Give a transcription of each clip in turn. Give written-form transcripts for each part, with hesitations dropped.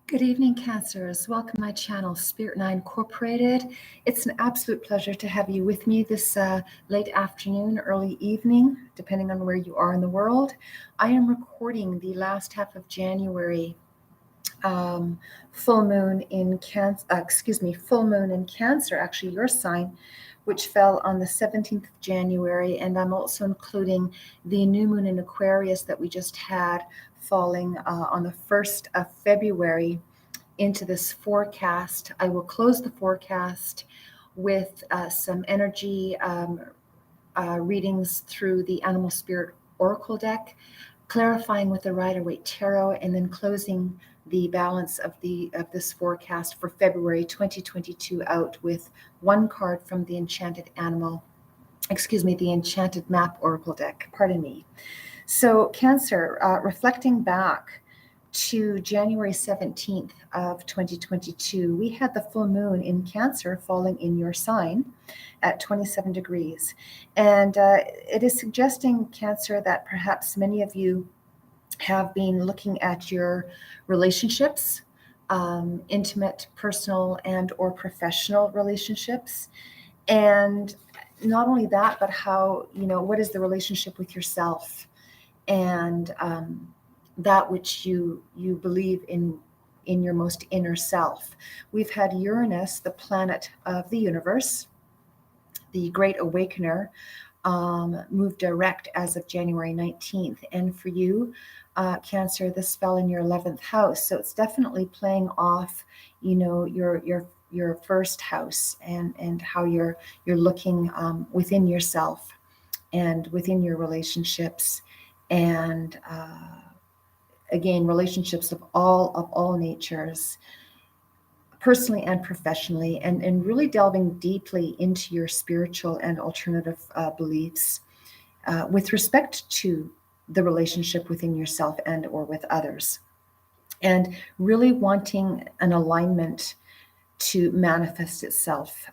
Good evening, Cancers. Welcome to my channel, Spirit Nine Incorporated. It's an absolute pleasure to have you with me this late afternoon, early evening, depending on where you are in the world. I am recording the last half of January full moon in Cancer, actually your sign, which fell on the 17th of January, and I'm also including the new moon in Aquarius that we just had falling on the 1st of February into this forecast. I will close the forecast with some energy readings through the Animal Spirit Oracle deck, clarifying with the Rider-Waite Tarot, and then closing the balance of this forecast for February 2022 out with one card from the Enchanted Map Oracle deck. Pardon me. So Cancer, reflecting back to January 17th of 2022, we had the full moon in Cancer falling in your sign at 27 degrees. And it is suggesting, Cancer, that perhaps many of you have been looking at your relationships, intimate, personal, and or professional relationships. And not only that, but how, what is the relationship with yourself and that which you believe in your most inner self. We've had Uranus, the planet of the universe, the great awakener, move direct as of January 19th. And for you, Cancer, this fell in your 11th house. So it's definitely playing off, your first house and how you're looking within yourself and within your relationships. And again, relationships of all natures, personally and professionally, and really delving deeply into your spiritual and alternative beliefs with respect to the relationship within yourself and or with others, and really wanting an alignment to manifest itself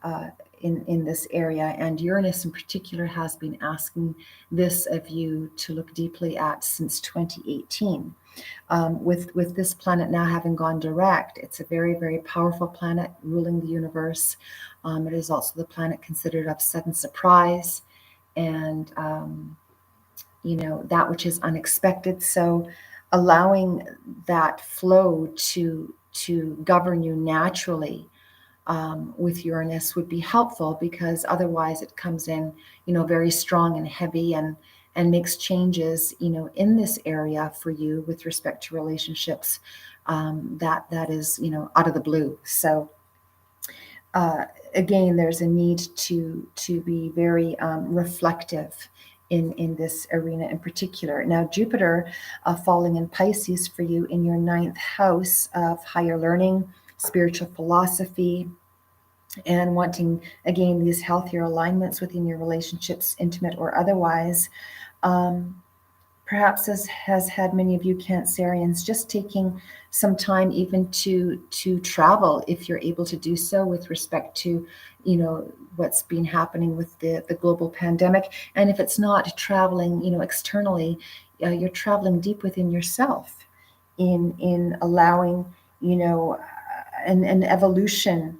in this area. And Uranus in particular has been asking this of you to look deeply at since 2018. With this planet now having gone direct, it's a very, very powerful planet ruling the universe. It is also the planet considered of sudden surprise and that which is unexpected. So allowing that flow to govern you naturally with Uranus would be helpful, because otherwise it comes in, very strong and heavy and makes changes, in this area for you with respect to relationships that is, out of the blue. So again, there's a need to be very reflective in this arena in particular. Now, Jupiter falling in Pisces for you in your 9th house of higher learning, spiritual philosophy, and wanting, again, these healthier alignments within your relationships, intimate or otherwise, perhaps has had many of you Cancerians just taking some time even to travel, if you're able to do so, with respect to, what's been happening with the global pandemic. And if it's not traveling, externally, you're traveling deep within yourself in allowing, an evolution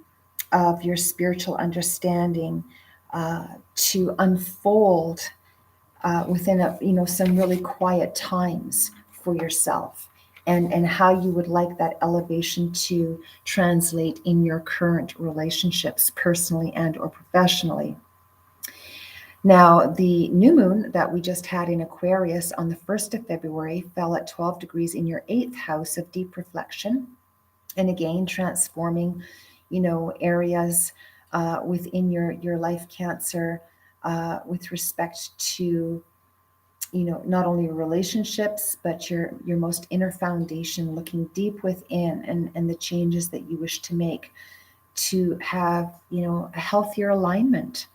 of your spiritual understanding to unfold within some really quiet times for yourself, and how you would like that elevation to translate in your current relationships, personally and or professionally. Now, the new moon that we just had in Aquarius on the 1st of February fell at 12 degrees in your 8th house of deep reflection, and again transforming areas within your life, Cancer, with respect to not only your relationships, but your most inner foundation, looking deep within, and the changes that you wish to make to have a healthier alignment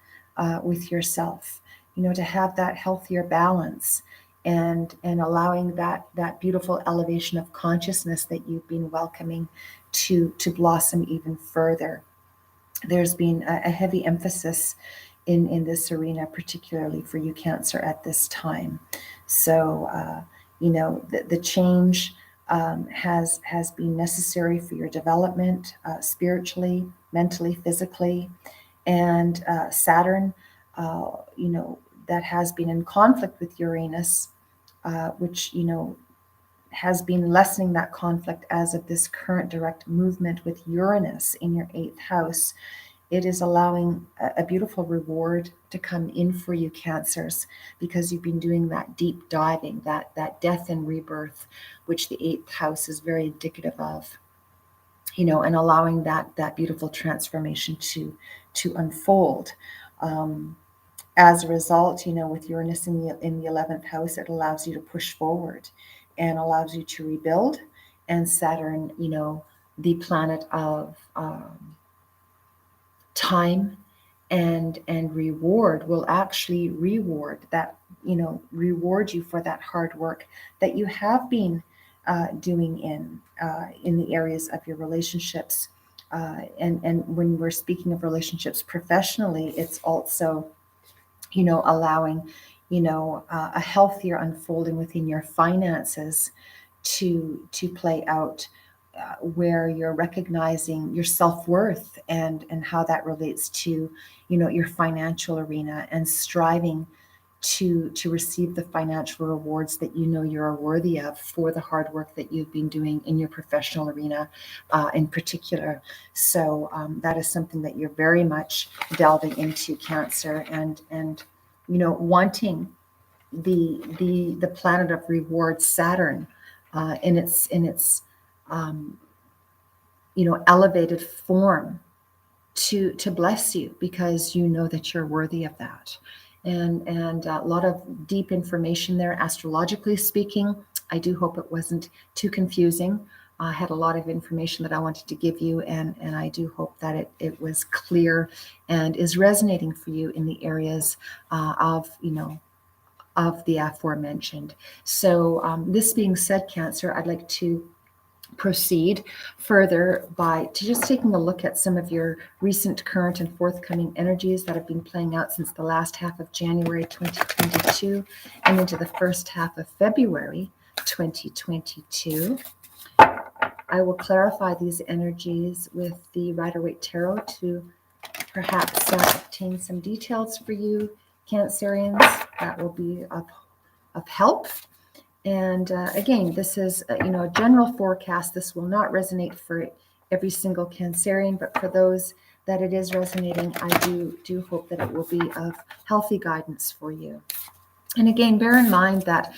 with yourself, to have that healthier balance, and allowing that beautiful elevation of consciousness that you've been welcoming to blossom even further. There's been a heavy emphasis in this arena, particularly for you, Cancer, at this time. So, the change has been necessary for your development, spiritually, mentally, physically. And Saturn, that has been in conflict with Uranus, which, has been lessening that conflict as of this current direct movement with Uranus in your 8th house. It is allowing a beautiful reward to come in for you, Cancers, because you've been doing that deep diving, that death and rebirth, which the 8th house is very indicative of, and allowing that beautiful transformation to unfold. As a result, with Uranus in the 11th house, it allows you to push forward and allows you to rebuild. And Saturn, the planet of time and reward, will actually reward you for that hard work that you have been doing in the areas of your relationships. And when we're speaking of relationships professionally, it's also allowing a healthier unfolding within your finances to play out, where you're recognizing your self-worth and how that relates to your financial arena, and striving to receive the financial rewards that you're worthy of for the hard work that you've been doing in your professional arena, in particular. So that is something that you're very much delving into, Cancer, and wanting the planet of reward, Saturn, in its elevated form to bless you, because that you're worthy of that. And a lot of deep information there, astrologically speaking. I do hope it wasn't too confusing. I had a lot of information that I wanted to give you, and I do hope that it was clear and is resonating for you in the areas of the aforementioned. So this being said, Cancer, I'd like to proceed further by just taking a look at some of your recent, current, and forthcoming energies that have been playing out since the last half of January 2022 and into the first half of February 2022. I will clarify these energies with the Rider-Waite Tarot to perhaps obtain some details for you, Cancerians, that will be of help. And again, this is a general forecast. This will not resonate for every single Cancerian, but for those that it is resonating, I do hope that it will be of healthy guidance for you. And again, bear in mind that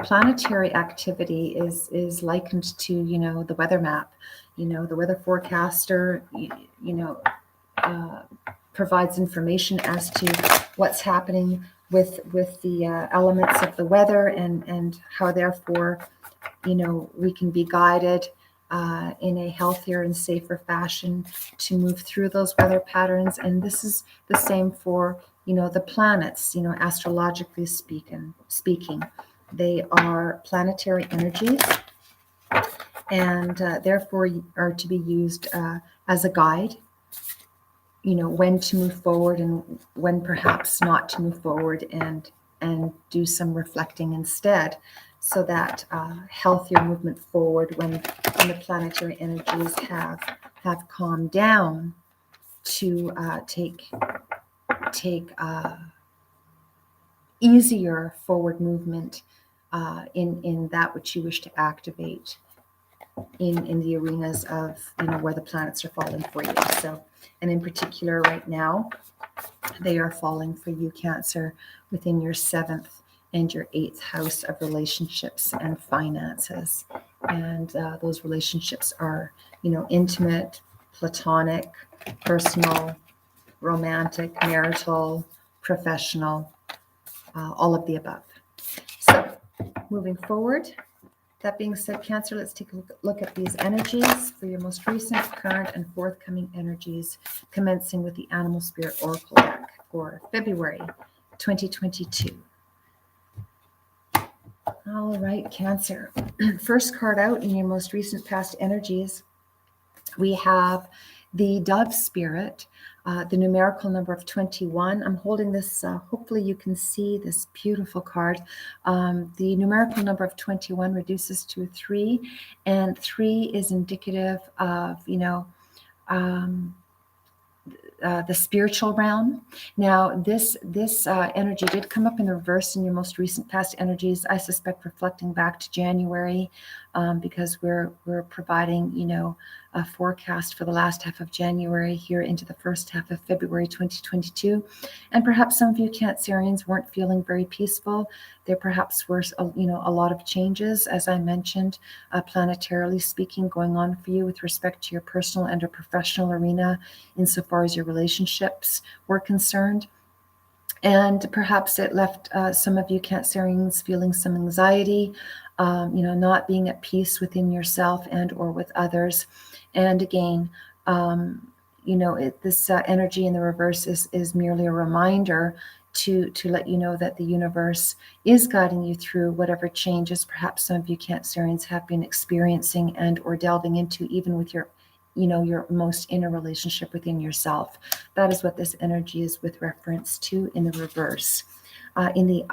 planetary activity is likened to the weather map. The weather forecaster provides information as to what's happening with the elements of the weather, and how therefore we can be guided in a healthier and safer fashion to move through those weather patterns. And this is the same for the planets. Astrologically speaking, they are planetary energies, and therefore are to be used as a guide, when to move forward and when perhaps not to move forward, and do some reflecting instead, so that healthier movement forward when the planetary energies have calmed down, to take easier forward movement in that which you wish to activate in the arenas of where the planets are falling for you. So, and in particular right now, they are falling for you, Cancer, within your 7th and your 8th house of relationships and finances. And those relationships are intimate, platonic, personal, romantic, marital, professional, all of the above. So moving forward, that being said, Cancer, let's take a look at these energies for your most recent, current, and forthcoming energies, commencing with the Animal Spirit Oracle deck for February 2022. All right, Cancer. First card out in your most recent past energies, we have the Dove Spirit. the numerical number of 21. I'm holding this, hopefully you can see this beautiful card. The numerical number of 21 reduces to a 3, and 3 is indicative of, the spiritual realm. Now, this energy did come up in the reverse in your most recent past energies. I suspect reflecting back to January, because we're providing a forecast for the last half of January here into the first half of February 2022, and perhaps some of you Cancerians weren't feeling very peaceful. There perhaps were a lot of changes, as I mentioned, planetarily speaking, going on for you with respect to your personal and or professional arena, insofar as your relationships were concerned. And perhaps it left some of you Cancerians feeling some anxiety, not being at peace within yourself and or with others. And again, this energy in the reverse is merely a reminder to let you know that the universe is guiding you through whatever changes perhaps some of you Cancerians have been experiencing and or delving into, even with your most inner relationship within yourself. That is what this energy is with reference to in the reverse. In the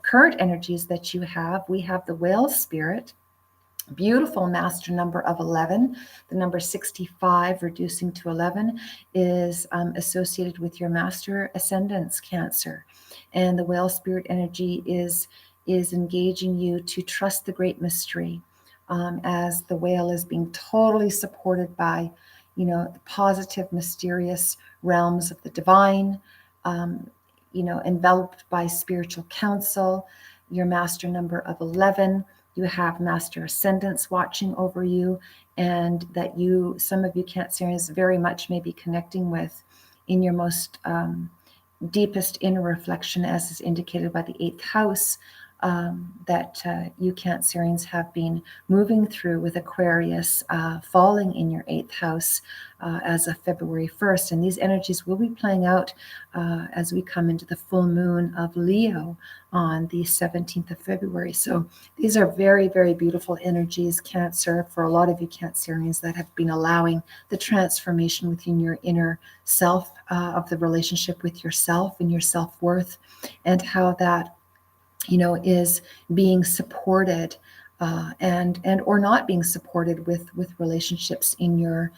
current energies that you have, we have the whale spirit, beautiful master number of 11. The number 65 reducing to 11 is associated with your master ascendants, Cancer. And the whale spirit energy is engaging you to trust the great mystery, as the whale is being totally supported by the positive, mysterious realms of the divine, enveloped by spiritual counsel. Your master number of 11, you have master ascendants watching over you, and that some of you Cancerians very much may be connecting with in your most deepest inner reflection, as is indicated by the 8th house, that you Cancerians have been moving through, with Aquarius falling in your 8th house as of February 1st. And these energies will be playing out as we come into the full moon of Leo on the 17th of February. So these are very, very beautiful energies, Cancer, for a lot of you Cancerians that have been allowing the transformation within your inner self, of the relationship with yourself and your self-worth, and how that is being supported and or not being supported with relationships in your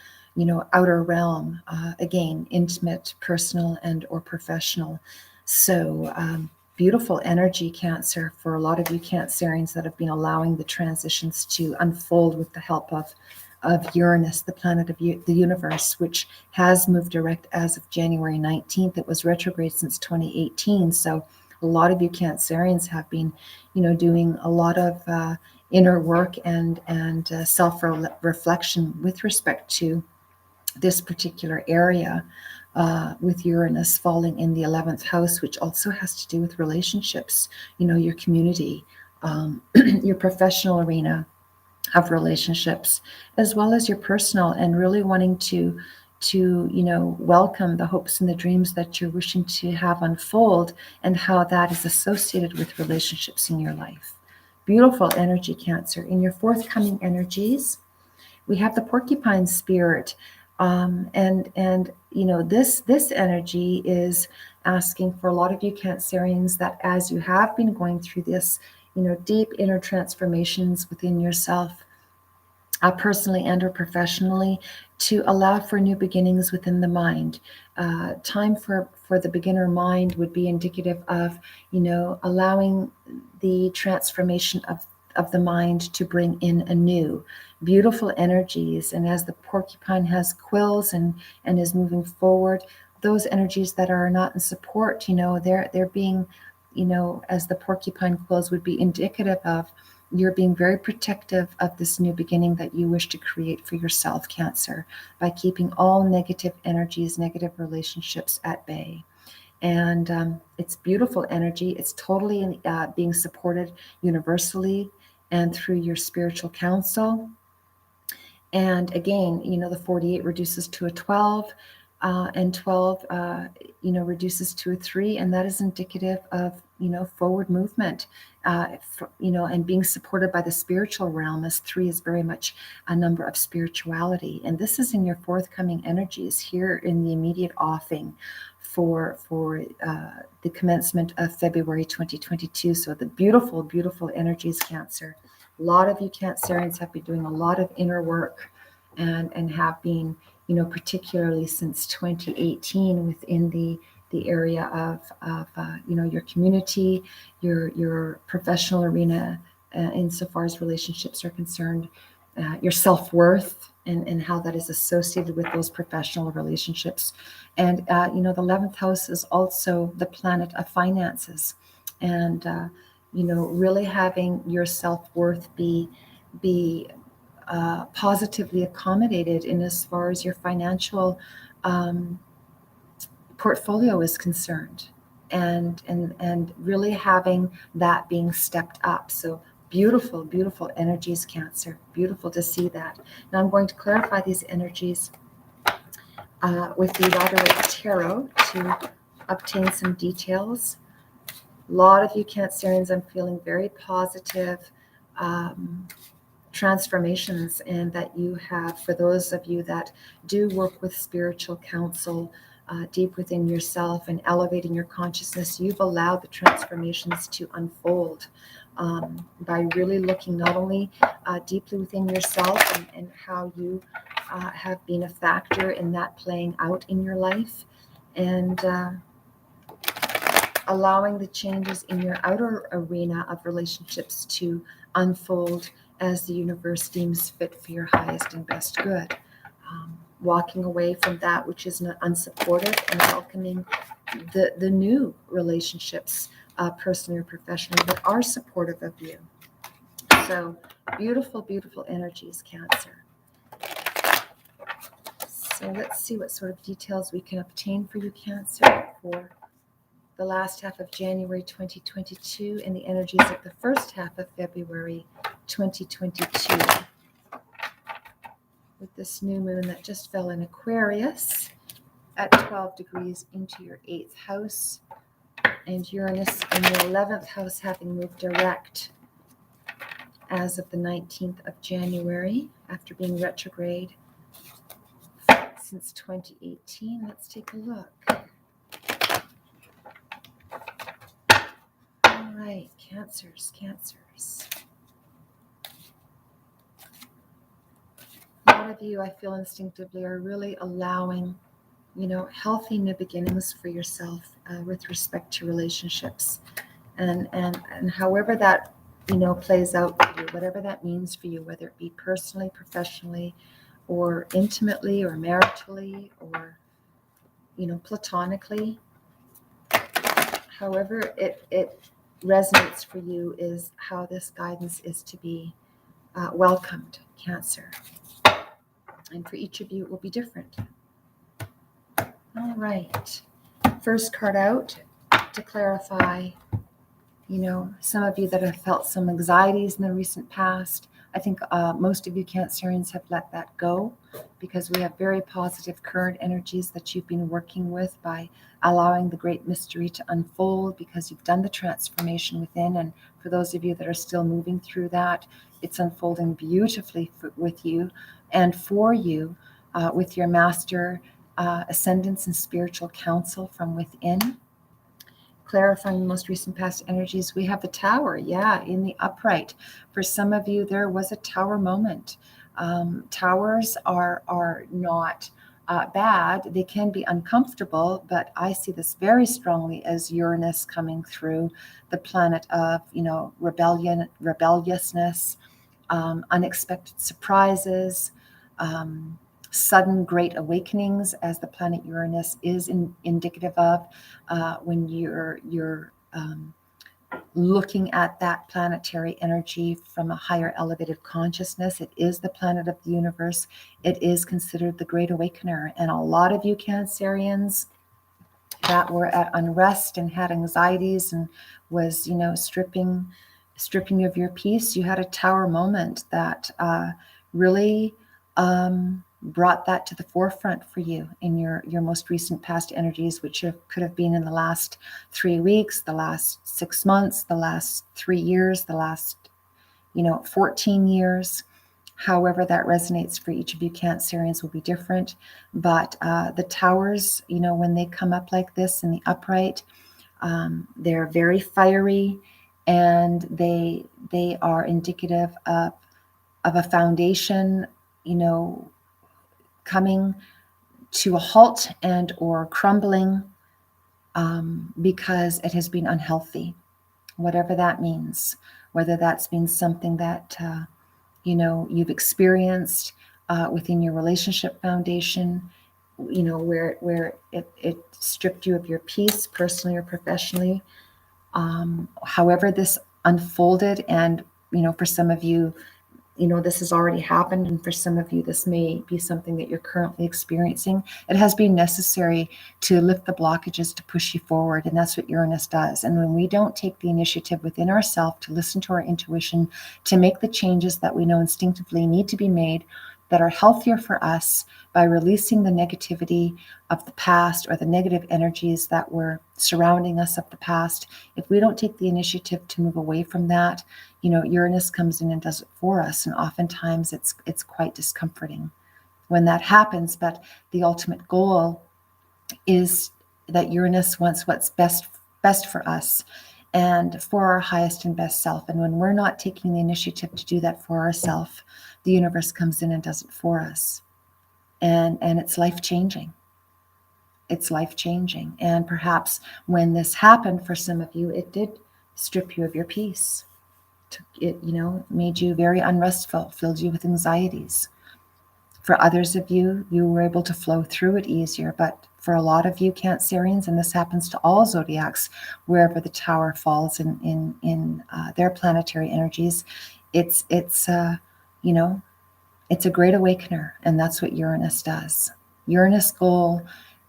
outer realm, again, intimate, personal, and or professional. So beautiful energy, Cancer, for a lot of you Cancerians that have been allowing the transitions to unfold with the help of Uranus, the planet of the universe, which has moved direct as of January 19th. It was retrograde since 2018. So a lot of you Cancerians have been, doing a lot of inner work and self-reflection with respect to this particular area, with Uranus falling in the 11th house, which also has to do with relationships, your community, your professional arena of relationships, as well as your personal, and really wanting to welcome the hopes and the dreams that you're wishing to have unfold, and how that is associated with relationships in your life. Beautiful energy, Cancer. In your forthcoming energies, we have the Porcupine Spirit, and this energy is asking for a lot of you Cancerians that, as you have been going through this deep inner transformations within yourself, personally and or professionally, to allow for new beginnings within the mind. Time for the beginner mind would be indicative of allowing the transformation of the mind to bring in anew beautiful energies. And as the porcupine has quills and is moving forward, those energies that are not in support, they're being, as the porcupine quills would be indicative of, you're being very protective of this new beginning that you wish to create for yourself, Cancer, by keeping all negative energies, negative relationships at bay. And it's beautiful energy. It's totally being supported universally and through your spiritual counsel. And again, the 48 reduces to a 12, and 12, reduces to a 3, and that is indicative of, forward movement, and being supported by the spiritual realm, as 3 is very much a number of spirituality. And this is in your forthcoming energies here in the immediate offing for the commencement of February 2022. So the beautiful, beautiful energies, Cancer. A lot of you Cancerians have been doing a lot of inner work and have been, particularly since 2018 within the area of your community, your professional arena, insofar as relationships are concerned, your self-worth, and how that is associated with those professional relationships. And the 11th house is also the planet of finances, and really having your self-worth be positively accommodated in as far as your financial portfolio is concerned, and really having that being stepped up. So beautiful, beautiful energies, Cancer. Beautiful to see that. Now I'm going to clarify these energies with the Rider-Waite Tarot to obtain some details. A lot of you Cancerians, I'm feeling very positive transformations, and that you have, for those of you that do work with spiritual counsel deep within yourself and elevating your consciousness, you've allowed the transformations to unfold by really looking not only deeply within yourself and how you have been a factor in that playing out in your life, and allowing the changes in your outer arena of relationships to unfold as the universe deems fit for your highest and best good. Walking away from that which is unsupportive and welcoming the new relationships, personally or professionally, that are supportive of you. So beautiful, beautiful energies, Cancer. So let's see what sort of details we can obtain for you, Cancer, for the last half of January 2022 and the energies of the first half of February 2022. With this new moon that just fell in Aquarius at 12 degrees into your 8th house, and Uranus in your 11th house having moved direct as of the 19th of January after being retrograde since 2018. Let's take a look. All right, Cancers. A lot of you, I feel instinctively, are really allowing, healthy new beginnings for yourself with respect to relationships, and however that, plays out for you, whatever that means for you, whether it be personally, professionally, or intimately, or maritally, or, platonically. However it resonates for you is how this guidance is to be welcomed, Cancer. And for each of you, it will be different. All right. First card out to clarify, some of you that have felt some anxieties in the recent past. I think most of you Cancerians have let that go, because we have very positive current energies that you've been working with by allowing the great mystery to unfold, because you've done the transformation within. And for those of you that are still moving through that, it's unfolding beautifully with you and for you with your master ascendance and spiritual counsel from within. Clarifying the most recent past energies, we have the Tower, in the upright. For some of you, there was a Tower moment. Towers are not bad. They can be uncomfortable, but I see this very strongly as Uranus coming through, the planet of, rebellion, rebelliousness, unexpected surprises, sudden great awakenings, as the planet Uranus is indicative of when you're looking at that planetary energy from a higher elevated consciousness. It is the planet of the universe. It is considered the great awakener. And a lot of you Cancerians that were at unrest and had anxieties and was, stripping you of your peace, you had a Tower moment that really brought that to the forefront for you in your most recent past energies, which could have been in the last 3 weeks, the last 6 months, the last 3 years, the last 14 years. However that resonates for each of you Cancerians will be different. But the towers, when they come up like this in the upright, they're very fiery, and they are indicative of a foundation, coming to a halt and or crumbling, because it has been unhealthy, whatever that means, whether that's been something that you've experienced within your relationship foundation, where it stripped you of your peace personally or professionally. However this unfolded, and for some of you, this has already happened, and for some of you this may be something that you're currently experiencing. It has been necessary to lift the blockages to push you forward, and that's what Uranus does. And when we don't take the initiative within ourselves to listen to our intuition, to make the changes that we know instinctively need to be made, that are healthier for us, by releasing the negativity of the past or the negative energies that were surrounding us of the past, if we don't take the initiative to move away from that, Uranus comes in and does it for us. And oftentimes it's quite discomforting when that happens. But the ultimate goal is that Uranus wants what's best for us and for our highest and best self. And when we're not taking the initiative to do that for ourselves, the universe comes in and does it for us. And it's life-changing. It's life-changing. And perhaps when this happened for some of you, it did strip you of your peace. It, made you very unrestful, filled you with anxieties. For others of you, you were able to flow through it easier. But for a lot of you Cancerians, and this happens to all zodiacs, wherever the tower falls in their planetary energies, it's a great awakener, and that's what Uranus does. Uranus' goal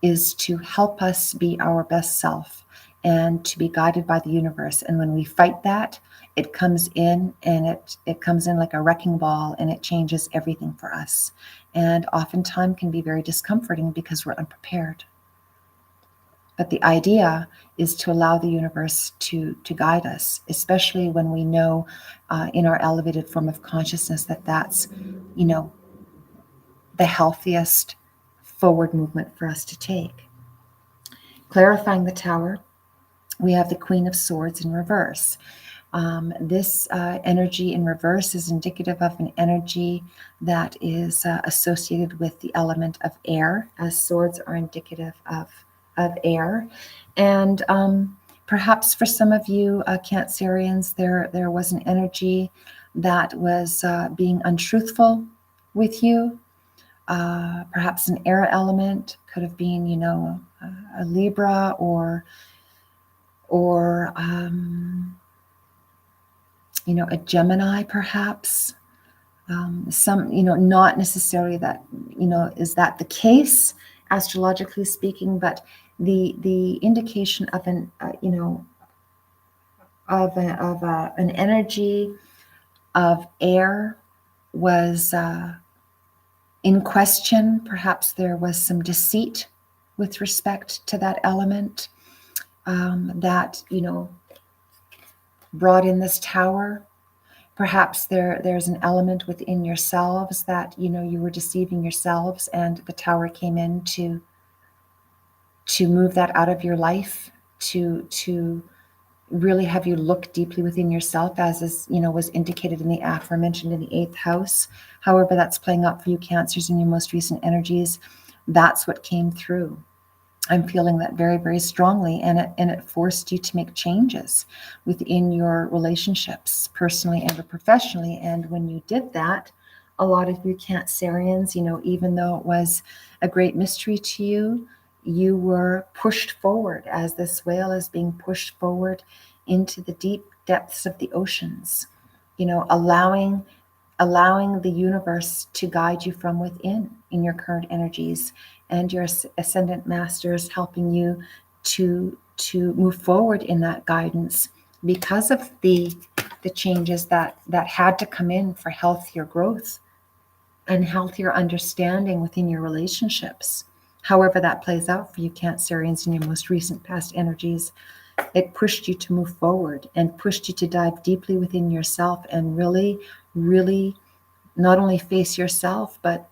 is to help us be our best self and to be guided by the universe. And when we fight that, it comes in, and it comes in like a wrecking ball, and it changes everything for us. And oftentimes can be very discomforting because we're unprepared. But the idea is to allow the universe to guide us, especially when we know in our elevated form of consciousness that that's, the healthiest forward movement for us to take. Clarifying the tower, we have the Queen of Swords in reverse. This energy in reverse is indicative of an energy that is associated with the element of air, as swords are indicative of air. And perhaps for some of you Cancerians, there was an energy that was being untruthful with you. Perhaps an air element, could have been, a Libra or a Gemini, perhaps. Not necessarily that, is that the case, astrologically speaking, but the indication of an energy of air was in question. Perhaps there was some deceit with respect to that element that brought in this tower. Perhaps there's an element within yourselves that you were deceiving yourselves, and the tower came in to move that out of your life, to really have you look deeply within yourself, as is was indicated in the aforementioned in the 8th house. However that's playing out for you Cancers in your most recent energies, that's what came through. I'm feeling that very, very strongly, and it forced you to make changes within your relationships, personally and professionally. And when you did that, a lot of you Cancerians, even though it was a great mystery to you, you were pushed forward, as this whale is being pushed forward into the deep depths of the oceans, allowing the universe to guide you from within in your current energies, and your ascendant masters helping you to move forward in that guidance because of the changes that had to come in for healthier growth and healthier understanding within your relationships. However that plays out for you, Cancerians, in your most recent past energies, it pushed you to move forward and pushed you to dive deeply within yourself and really, really not only face yourself, but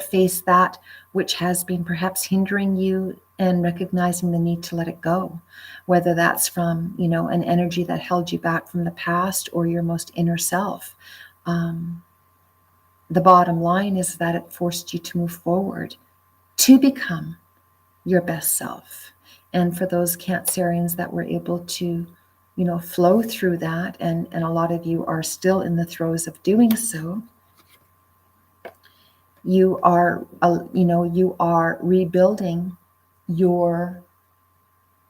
face that which has been perhaps hindering you, and recognizing the need to let it go, whether that's from an energy that held you back from the past or your most inner self. The bottom line is that it forced you to move forward to become your best self. And for those Cancerians that were able to flow through that, and a lot of you are still in the throes of doing so, you are rebuilding your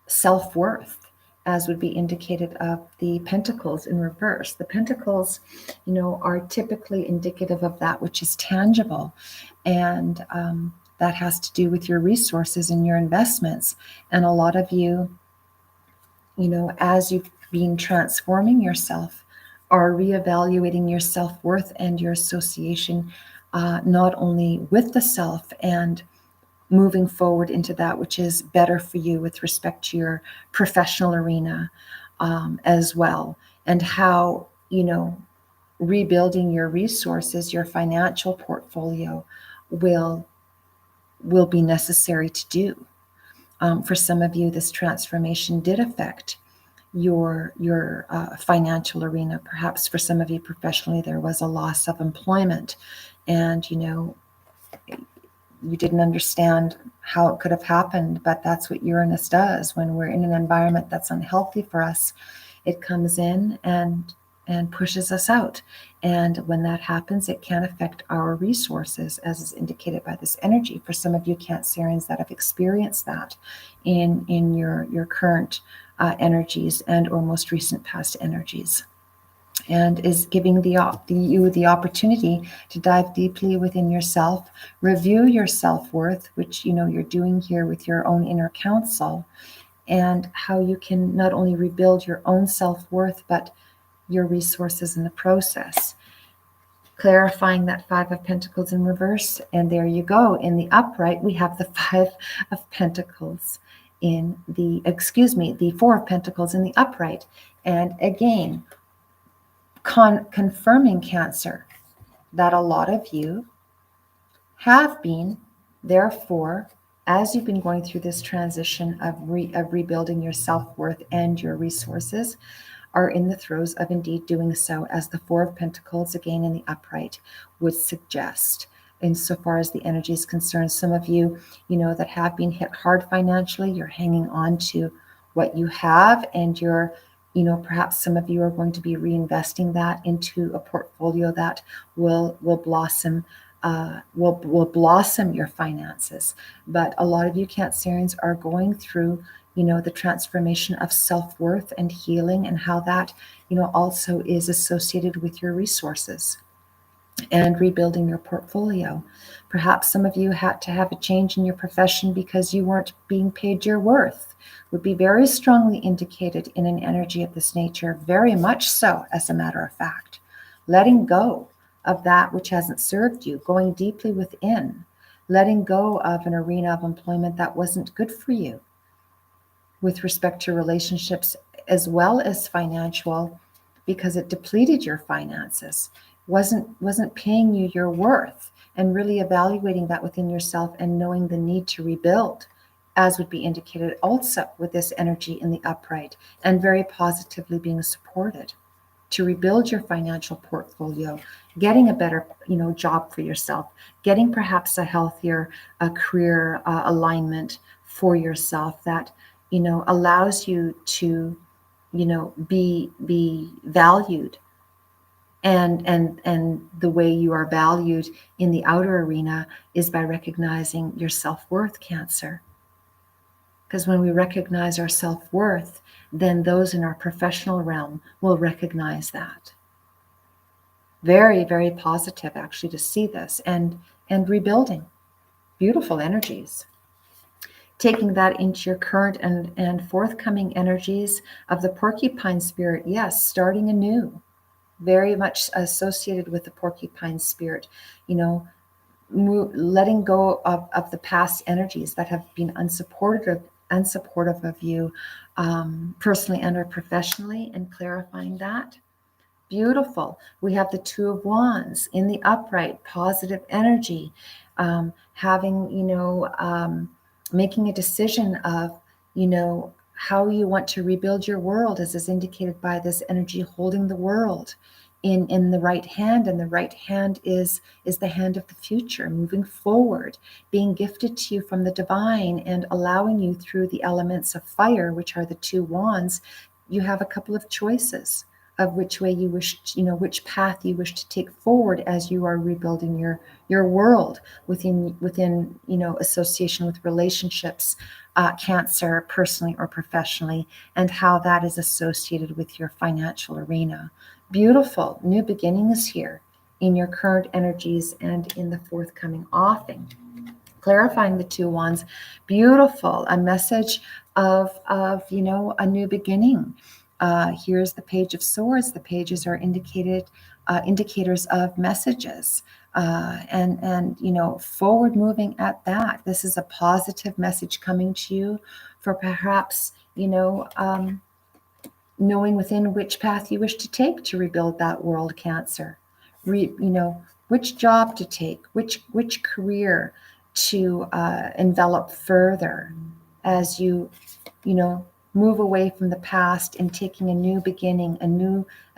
self-worth, as would be indicated of the pentacles in reverse. The pentacles, are typically indicative of that which is tangible, and that has to do with your resources and your investments. And a lot of you, as you've been transforming yourself, are reevaluating your self-worth and your association, not only with the self, and moving forward into that which is better for you with respect to your professional arena, as well, and how rebuilding your resources, your financial portfolio, will be necessary to do. For some of you, this transformation did affect your financial arena. Perhaps for some of you professionally, there was a loss of employment, and you didn't understand how it could have happened, but that's what Uranus does. When we're in an environment that's unhealthy for us, it comes in and pushes us out. And when that happens, it can affect our resources, as is indicated by this energy. For some of you Cancerians that have experienced that in your current energies and or most recent past energies, and is giving you the opportunity to dive deeply within yourself, review your self-worth, which you're doing here with your own inner counsel, and how you can not only rebuild your own self-worth, but your resources in the process. Clarifying that Five of Pentacles in reverse, and there you go. In the upright, we have the Five of Pentacles in the Four of Pentacles in the upright. And again, confirming, Cancer, that a lot of you have been, therefore, as you've been going through this transition of rebuilding your self-worth and your resources, are in the throes of indeed doing so, as the Four of Pentacles, again in the upright, would suggest. Insofar as the energy is concerned, some of you, that have been hit hard financially, you're hanging on to what you have, and you're perhaps some of you are going to be reinvesting that into a portfolio that will blossom, will blossom your finances. But a lot of you Cancerians are going through, the transformation of self-worth and healing, and how that, also is associated with your resources and rebuilding your portfolio. Perhaps some of you had to have a change in your profession because you weren't being paid your worth. Would be very strongly indicated in an energy of this nature, very much so, as a matter of fact. Letting go of that which hasn't served you, going deeply within, letting go of an arena of employment that wasn't good for you with respect to relationships as well as financial, because it depleted your finances, wasn't paying you your worth, and really evaluating that within yourself and knowing the need to rebuild, as would be indicated also with this energy in the upright, and very positively being supported to rebuild your financial portfolio, getting a better job for yourself, getting perhaps a healthier career alignment for yourself that allows you to be valued, and the way you are valued in the outer arena is by recognizing your self-worth, Cancer. Because when we recognize our self-worth, then those in our professional realm will recognize that. Very, very positive, actually, to see this and rebuilding. Beautiful energies. Taking that into your current and forthcoming energies of the Porcupine Spirit, yes, starting anew. very much associated with the Porcupine Spirit, you know, letting go of the past energies that have been unsupportive of you, personally and or professionally, and clarifying that. Beautiful. We have the Two of Wands in the upright, positive energy, having, making a decision of, how you want to rebuild your world, as is indicated by this energy holding the world in the right hand. And the right hand is the hand of the future, moving forward, being gifted to you from the divine and allowing you through the elements of fire, which are the Two Wands. You have a couple of choices of which way you wish, which path you wish to take forward as you are rebuilding your world within association with relationships, Cancer, personally or professionally, and how that is associated with your financial arena. Beautiful new beginnings here in your current energies and in the forthcoming offing. Clarifying the Two Wands, beautiful, a message of a new beginning. Here's the Page of Swords. The pages are indicators of messages, and forward moving at that. This is a positive message coming to you for perhaps knowing within which path you wish to take to rebuild that world, Cancer. Which job to take, which career to envelop further as you move away from the past and taking a new beginning, a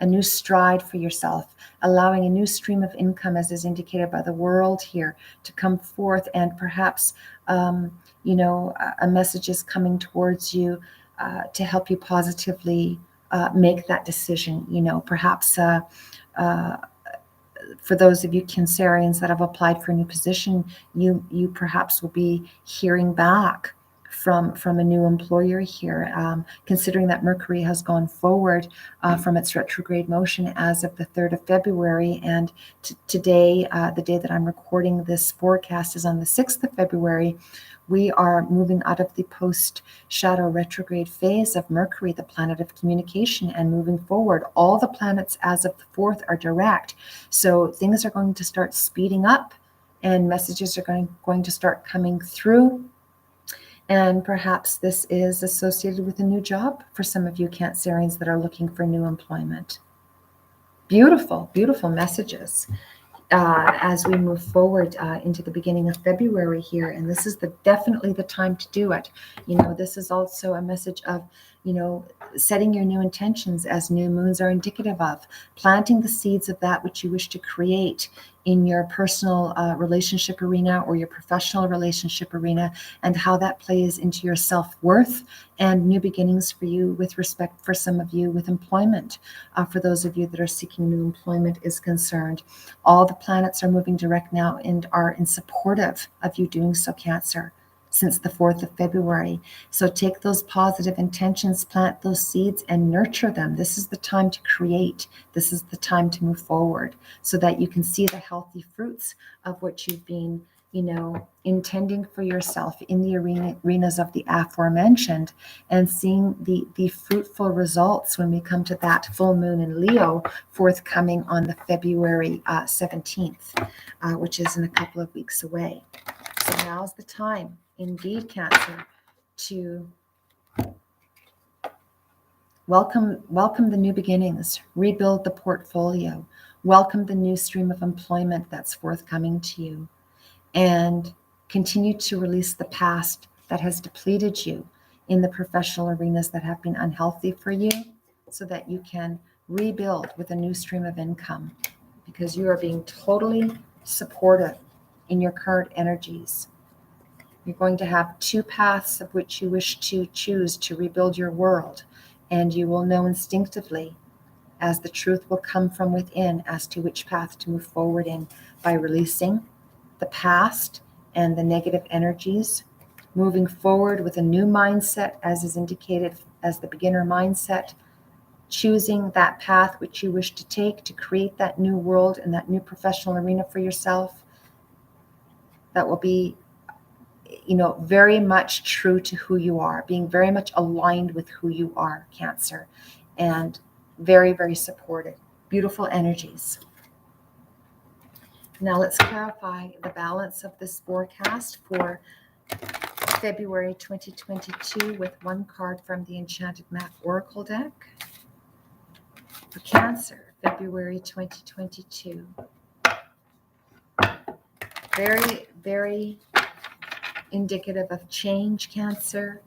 new stride for yourself, allowing a new stream of income, as is indicated by the world here, to come forth, and perhaps a message is coming towards you to help you positively make that decision. Perhaps for those of you Cancerians that have applied for a new position, you perhaps will be hearing back from a new employer here, considering that Mercury has gone forward from its retrograde motion as of the 3rd of February. And today, the day that I'm recording this forecast is on the 6th of February. We are moving out of the post-shadow retrograde phase of Mercury, the planet of communication, and moving forward. All the planets as of the 4th are direct. So things are going to start speeding up and messages are going to start coming through. And perhaps this is associated with a new job for some of you Cancerians that are looking for new employment. Beautiful, beautiful messages as we move forward into the beginning of February here. And this is definitely the time to do it. This is also a message of, setting your new intentions, as new moons are indicative of, planting the seeds of that which you wish to create in your personal relationship arena or your professional relationship arena, and how that plays into your self-worth and new beginnings for you with respect for some of you with employment. For those of you that are seeking new employment is concerned, all the planets are moving direct now and are in supportive of you doing so, Cancer, since the 4th of February. So take those positive intentions, plant those seeds, and nurture them. This is the time to create. This is the time to move forward so that you can see the healthy fruits of what you've been, intending for yourself in the arenas of the aforementioned, and seeing the fruitful results when we come to that full moon in Leo forthcoming on the February 17th, which is in a couple of weeks away. So now's the time, indeed, Cancer, to welcome the new beginnings, rebuild the portfolio, welcome the new stream of employment that's forthcoming to you, and continue to release the past that has depleted you in the professional arenas that have been unhealthy for you, so that you can rebuild with a new stream of income, because you are being totally supported in your current energies. You're going to have two paths of which you wish to choose to rebuild your world, and you will know instinctively, as the truth will come from within, as to which path to move forward in, by releasing the past and the negative energies, moving forward with a new mindset, as is indicated as the beginner mindset, choosing that path which you wish to take to create that new world and that new professional arena for yourself that will be very much true to who you are, being very much aligned with who you are, Cancer, and very, very supported. Beautiful energies. Now let's clarify the balance of this forecast for February 2022 with one card from the Enchanted Map Oracle deck. For Cancer, February 2022. Very, very indicative of change, Cancer.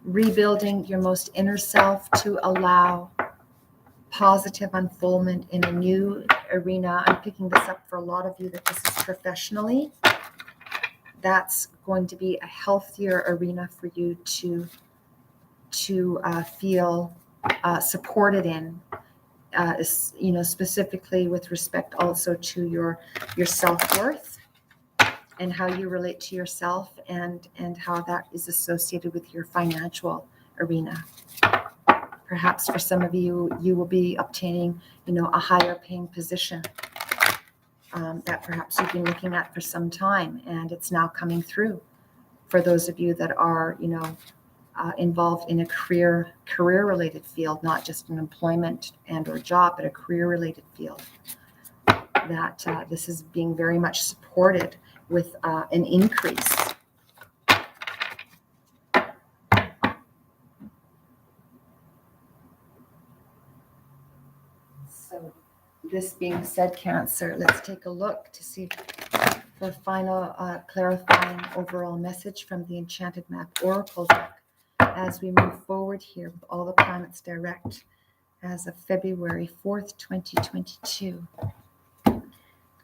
Rebuilding your most inner self to allow positive unfoldment in a new arena. I'm picking this up for a lot of you that this is professionally. That's going to be a healthier arena for you to feel supported in, specifically with respect also to your self-worth and how you relate to yourself, and how that is associated with your financial arena. Perhaps for some of you, you will be obtaining, a higher paying position that perhaps you've been looking at for some time, and it's now coming through. For those of you that are, involved in a career-related field, not just an employment and or job, but a career-related field, that this is being very much supported with an increase. So this being said, Cancer, let's take a look to see for final clarifying overall message from the Enchanted Map Oracle deck as we move forward here with all the planets direct as of February 4th, 2022.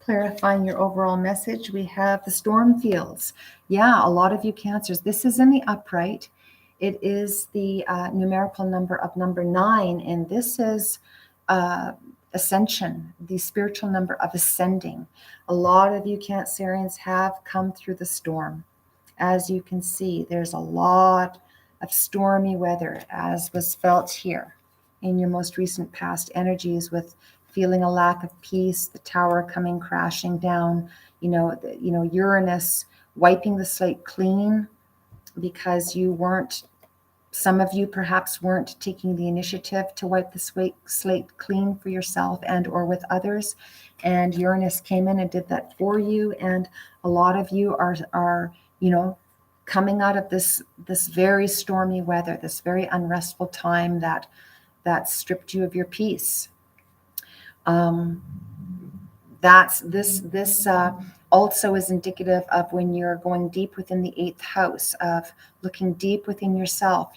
Clarifying your overall message, we have the storm fields. Yeah, a lot of you Cancers, this is in the upright. It is the numerical number of number 9, and this is ascension, the spiritual number of ascending. A lot of you Cancerians have come through the storm. As you can see, there's a lot of stormy weather, as was felt here in your most recent past energies, with feeling a lack of peace, the tower coming crashing down, Uranus wiping the slate clean because you weren't, some of you perhaps weren't taking the initiative to wipe the slate clean for yourself and or with others, and Uranus came in and did that for you. And a lot of you are coming out of this very stormy weather, this very unrestful time that stripped you of your peace. That's this also is indicative of when you're going deep within the 8th house, of looking deep within yourself.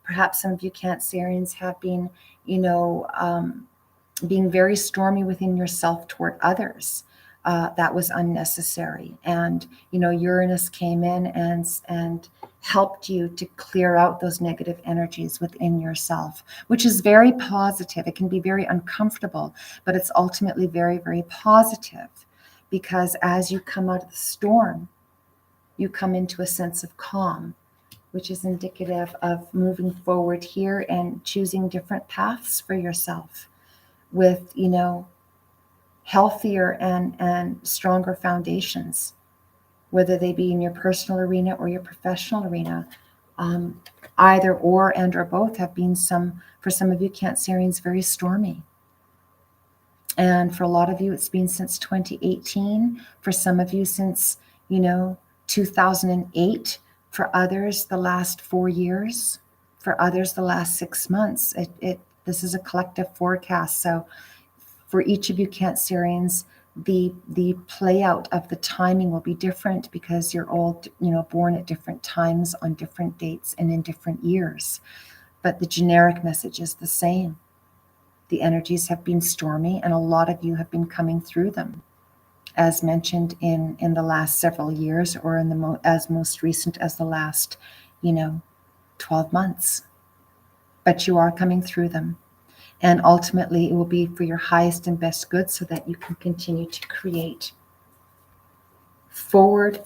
Perhaps some of you Cancerians have been, being very stormy within yourself toward others. That was unnecessary. And, Uranus came in and helped you to clear out those negative energies within yourself, which is very positive. It can be very uncomfortable, but it's ultimately very, very positive, because as you come out of the storm, you come into a sense of calm, which is indicative of moving forward here and choosing different paths for yourself with, healthier and stronger foundations, whether they be in your personal arena or your professional arena. Either or and or both have been for some of you Cancerians, very stormy. And for a lot of you, it's been since 2018. For some of you, since, 2008. For others, the last 4 years. For others, the last 6 months. This is a collective forecast. So for each of you Cancerians, the play out of the timing will be different, because you're all, born at different times on different dates and in different years. But the generic message is the same. The energies have been stormy, and a lot of you have been coming through them, as mentioned in the last several years, or in the as most recent as the last, 12 months. But you are coming through them. And ultimately, it will be for your highest and best good, so that you can continue to create forward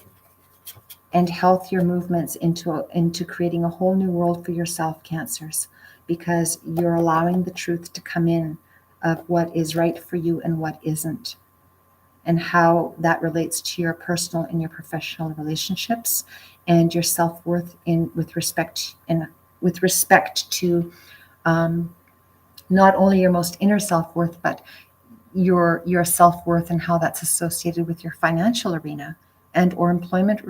and healthier movements into creating a whole new world for yourself, Cancers, because you're allowing the truth to come in of what is right for you and what isn't, and how that relates to your personal and your professional relationships, and your self-worth with respect to not only your most inner self-worth, but your self-worth and how that's associated with your financial arena and or employment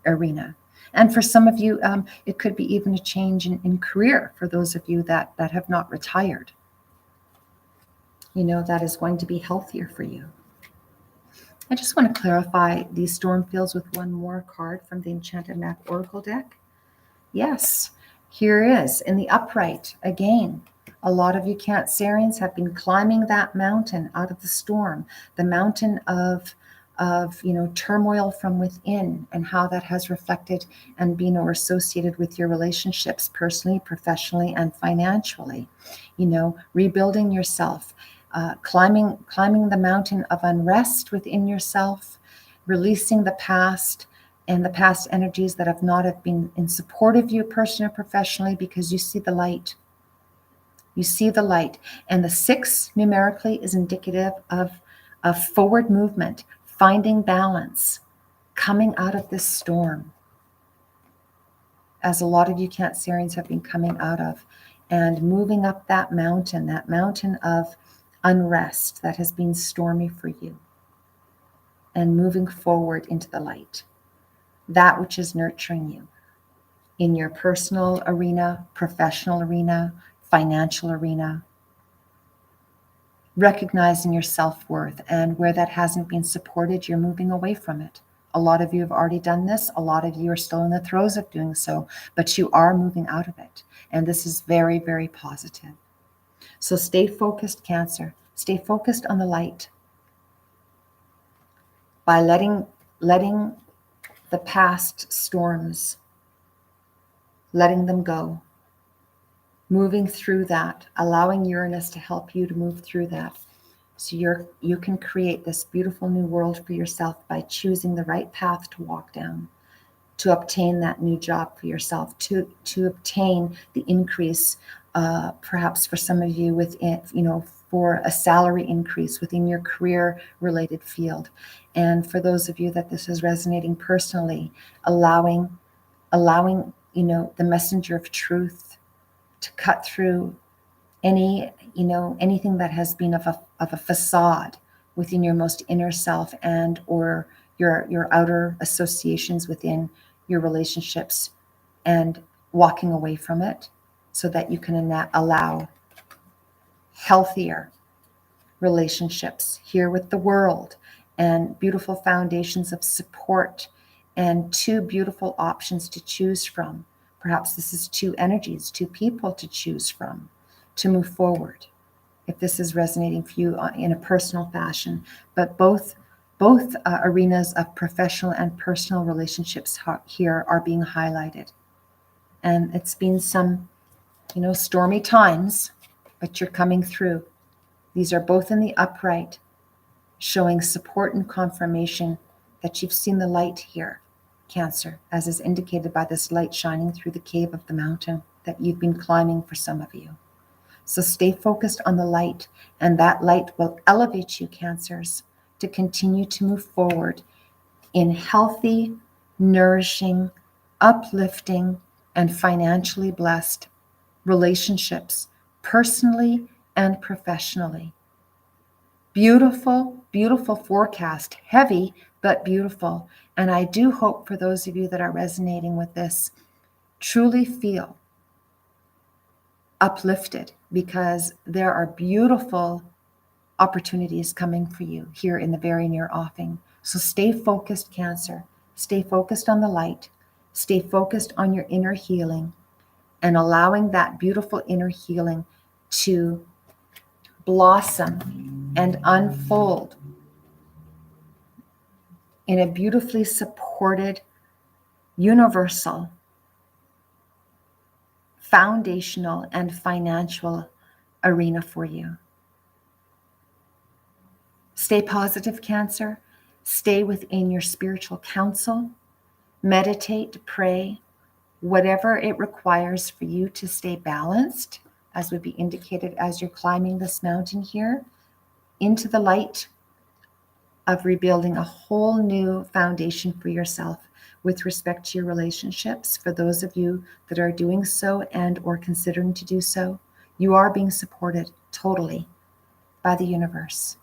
arena. And for some of you, it could be even a change in career for those of you that have not retired. That is going to be healthier for you. I just want to clarify these storm fields with one more card from the Enchanted Map Oracle deck. Yes, here is in the upright again. A lot of you Cancerians have been climbing that mountain out of the storm, the mountain of turmoil from within, and how that has reflected and been or associated with your relationships personally, professionally, and financially. Rebuilding yourself, climbing the mountain of unrest within yourself, releasing the past and the past energies that have not been in support of you personally or professionally, because you see the light. You see the light. And the 6 numerically is indicative of forward movement, finding balance, coming out of this storm, as a lot of you Cancerians have been coming out of, and moving up that mountain of unrest that has been stormy for you, and moving forward into the light, that which is nurturing you in your personal arena, professional arena, financial arena. Recognizing your self-worth, and where that hasn't been supported, you're moving away from it. A lot of you have already done this. A lot of you are still in the throes of doing so, but you are moving out of it. And this is very, very positive. So stay focused, Cancer. Stay focused on the light. By letting the past storms, letting them go, moving through that, allowing Uranus to help you to move through that. So you can create this beautiful new world for yourself by choosing the right path to walk down, to obtain that new job for yourself, to obtain the increase, perhaps for some of you within, for a salary increase within your career related field. And for those of you that this is resonating personally, allowing the messenger of truth to cut through anything that has been of a facade within your most inner self, and or your outer associations within your relationships, and walking away from it, so that you can allow healthier relationships here with the world, and beautiful foundations of support, and 2 beautiful options to choose from. Perhaps this is 2 energies, 2 people to choose from to move forward, if this is resonating for you in a personal fashion. But both arenas of professional and personal relationships here are being highlighted. And it's been some, stormy times, but you're coming through. These are both in the upright, showing support and confirmation that you've seen the light here, Cancer, as is indicated by this light shining through the cave of the mountain that you've been climbing for some of you. So stay focused on the light, and that light will elevate you, Cancers, to continue to move forward in healthy, nourishing, uplifting, and financially blessed relationships, personally and professionally. Beautiful, beautiful forecast, heavy, but beautiful. And I do hope for those of you that are resonating with this, truly feel uplifted, because there are beautiful opportunities coming for you here in the very near offing. So stay focused, Cancer. Stay focused on the light. Stay focused on your inner healing, and allowing that beautiful inner healing to blossom and unfold in a beautifully supported, universal, foundational, and financial arena for you. Stay positive, Cancer. Stay within your spiritual counsel. Meditate, pray, whatever it requires for you to stay balanced, as would be indicated as you're climbing this mountain here, into the light of rebuilding a whole new foundation for yourself with respect to your relationships. For those of you that are doing so and or considering to do so, you are being supported totally by the universe.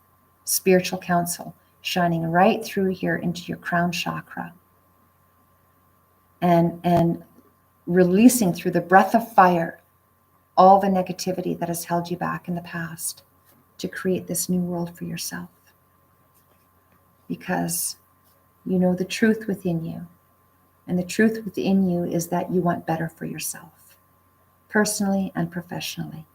Spiritual counsel shining right through here into your crown chakra, and releasing through the breath of fire all the negativity that has held you back in the past to create this new world for yourself. Because you know the truth within you. And the truth within you is that you want better for yourself, personally and professionally.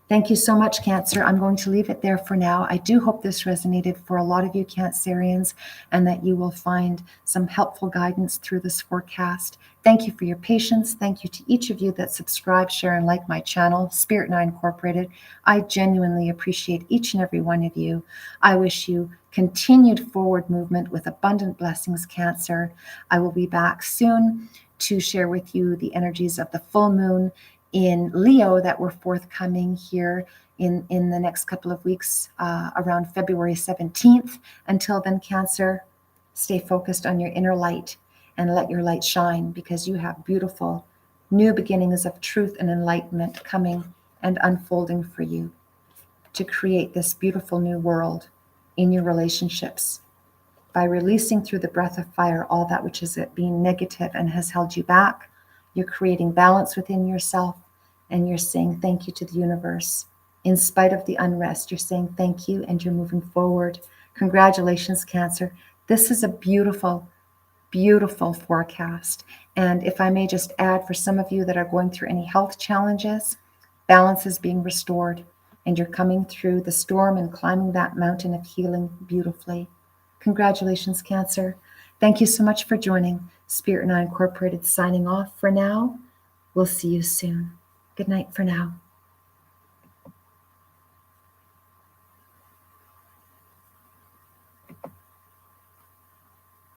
Thank you so much, Cancer. I'm going to leave it there for now. I do hope this resonated for a lot of you Cancerians and that you will find some helpful guidance through this forecast. Thank you for your patience. Thank you to each of you that subscribe, share, and like my channel, Spirit and I Incorporated. I genuinely appreciate each and every one of you. I wish you continued forward movement with abundant blessings, Cancer. I will be back soon to share with you the energies of the full moon in Leo that were forthcoming here in the next couple of weeks, around February 17th. Until then, Cancer, stay focused on your inner light and let your light shine, because you have beautiful new beginnings of truth and enlightenment coming and unfolding for you to create this beautiful new world in your relationships by releasing through the breath of fire all that which is being negative and has held you back. You're creating balance within yourself, and you're saying thank you to the universe. In spite of the unrest, you're saying thank you, and you're moving forward. Congratulations, Cancer. This is a beautiful, beautiful forecast. And if I may just add, for some of you that are going through any health challenges, balance is being restored, and you're coming through the storm and climbing that mountain of healing beautifully. Congratulations, Cancer. Thank you so much for joining. Spirit and I Incorporated signing off for now. We'll see you soon. Good night for now.